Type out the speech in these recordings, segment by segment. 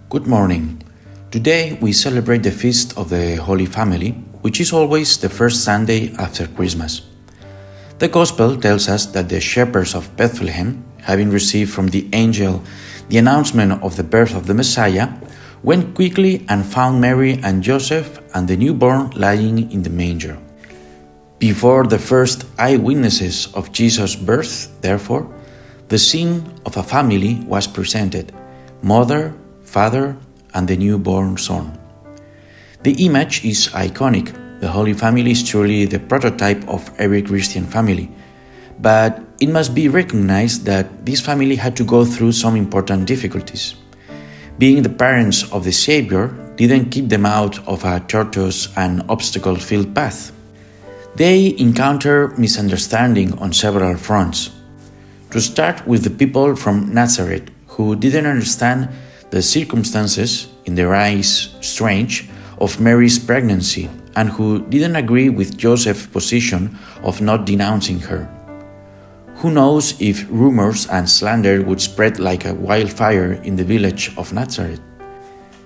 Good morning. Today we celebrate the feast of the Holy Family, which is always the first Sunday after Christmas. The Gospel tells us that the shepherds of Bethlehem, having received from the angel the announcement of the birth of the Messiah, went quickly and found Mary and Joseph and the newborn lying in the manger. Before the first eyewitnesses of Jesus' birth, therefore, the scene of a family was presented: mother, father, and the newborn son. The image is iconic. The Holy Family is truly the prototype of every Christian family. But it must be recognized that this family had to go through some important difficulties. Being the parents of the Savior didn't keep them out of a tortuous and obstacle-filled path. They encountered misunderstanding on several fronts. To start with the people from Nazareth, who didn't understand the circumstances, in their eyes strange, of Mary's pregnancy, and who didn't agree with Joseph's position of not denouncing her. Who knows if rumors and slander would spread like a wildfire in the village of Nazareth?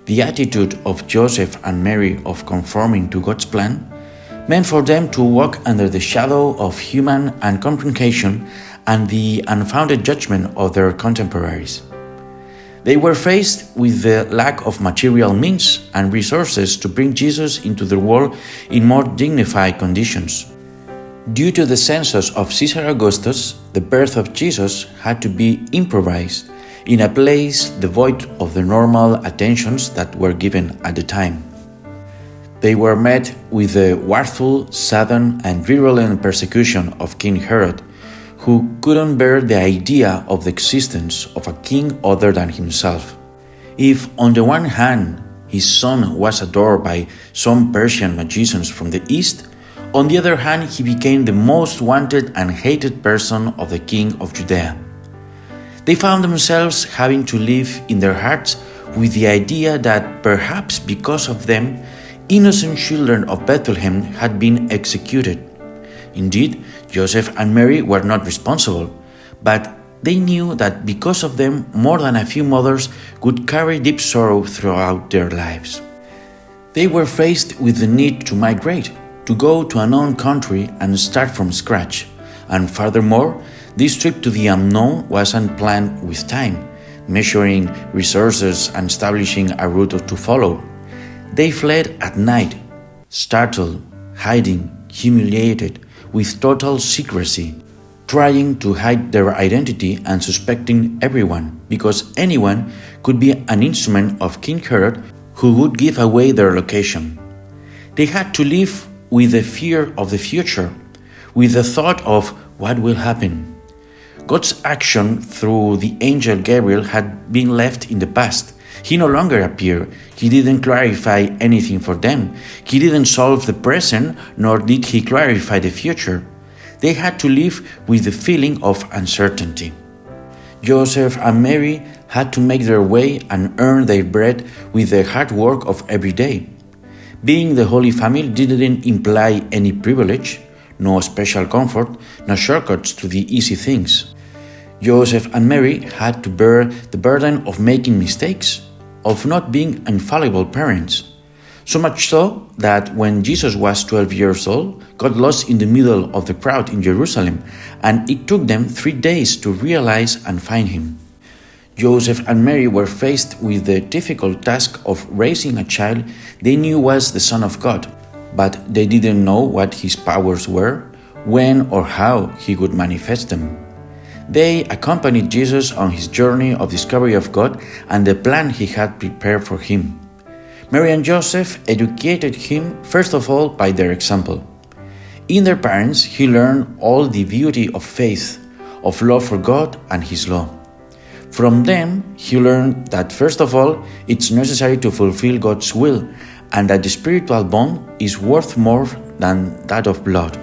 The attitude of Joseph and Mary of conforming to God's plan meant for them to walk under the shadow of human uncomprehension and the unfounded judgment of their contemporaries. They were faced with the lack of material means and resources to bring Jesus into the world in more dignified conditions. Due to the census of Caesar Augustus, the birth of Jesus had to be improvised in a place devoid of the normal attentions that were given at the time. They were met with the wrathful, sudden, and virulent persecution of King Herod, who couldn't bear the idea of the existence of a king other than himself. If, on the one hand, his son was adored by some Persian magicians from the east, on the other hand, he became the most wanted and hated person of the king of Judea. They found themselves having to live in their hearts with the idea that perhaps because of them, innocent children of Bethlehem had been executed. Indeed, Joseph and Mary were not responsible, but they knew that because of them, more than a few mothers would carry deep sorrow throughout their lives. They were faced with the need to migrate, to go to an unknown country and start from scratch, and furthermore, this trip to the unknown wasn't planned with time, measuring resources and establishing a route to follow. They fled at night, startled, hiding, humiliated, with total secrecy, trying to hide their identity and suspecting everyone, because anyone could be an instrument of King Herod who would give away their location. They had to live with the fear of the future, with the thought of what will happen. God's action through the angel Gabriel had been left in the past. He no longer appeared. He didn't clarify anything for them. He didn't solve the present, nor did he clarify the future. They had to live with the feeling of uncertainty. Joseph and Mary had to make their way and earn their bread with the hard work of every day. Being the Holy Family didn't imply any privilege, no special comfort, no shortcuts to the easy things. Joseph and Mary had to bear the burden of making mistakes, of not being infallible parents. So much so that when Jesus was 12 years old, got lost in the middle of the crowd in Jerusalem, and it took them 3 days to realize and find him. Joseph and Mary were faced with the difficult task of raising a child they knew was the Son of God, but they didn't know what his powers were, when or how he would manifest them. They accompanied Jesus on his journey of discovery of God and the plan he had prepared for him. Mary and Joseph educated him first of all by their example. In their parents, he learned all the beauty of faith, of love for God and his law. From them, he learned that first of all, it's necessary to fulfill God's will, and that the spiritual bond is worth more than that of blood.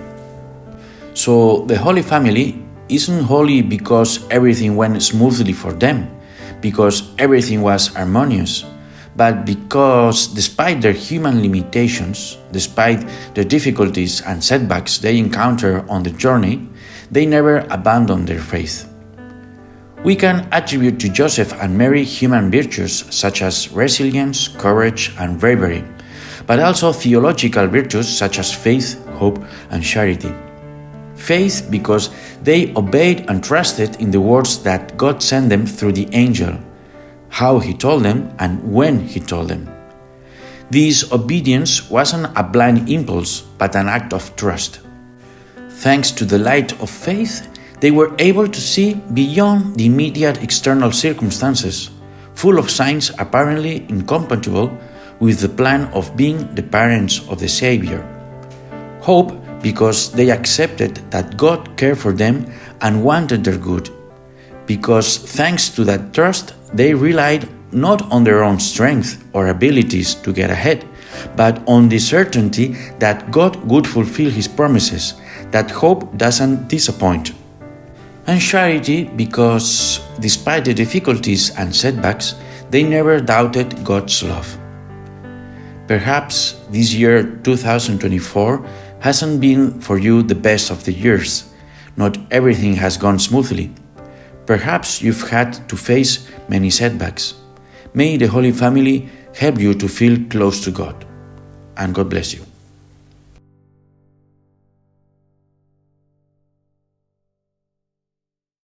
So the Holy Family isn't holy because everything went smoothly for them, because everything was harmonious, but because despite their human limitations, despite the difficulties and setbacks they encounter on the journey, they never abandoned their faith. We can attribute to Joseph and Mary human virtues such as resilience, courage, and bravery, but also theological virtues such as faith, hope, and charity. Faith because they obeyed and trusted in the words that God sent them through the angel, how He told them and when He told them. This obedience wasn't a blind impulse, but an act of trust. Thanks to the light of faith, they were able to see beyond the immediate external circumstances, full of signs apparently incompatible with the plan of being the parents of the Savior. Hope because they accepted that God cared for them and wanted their good, because thanks to that trust, they relied not on their own strength or abilities to get ahead, but on the certainty that God would fulfill His promises, that hope doesn't disappoint. And charity because, despite the difficulties and setbacks, they never doubted God's love. Perhaps this year 2024 hasn't been for you the best of the years. Not everything has gone smoothly. Perhaps you've had to face many setbacks. May the Holy Family help you to feel close to God. And God bless you.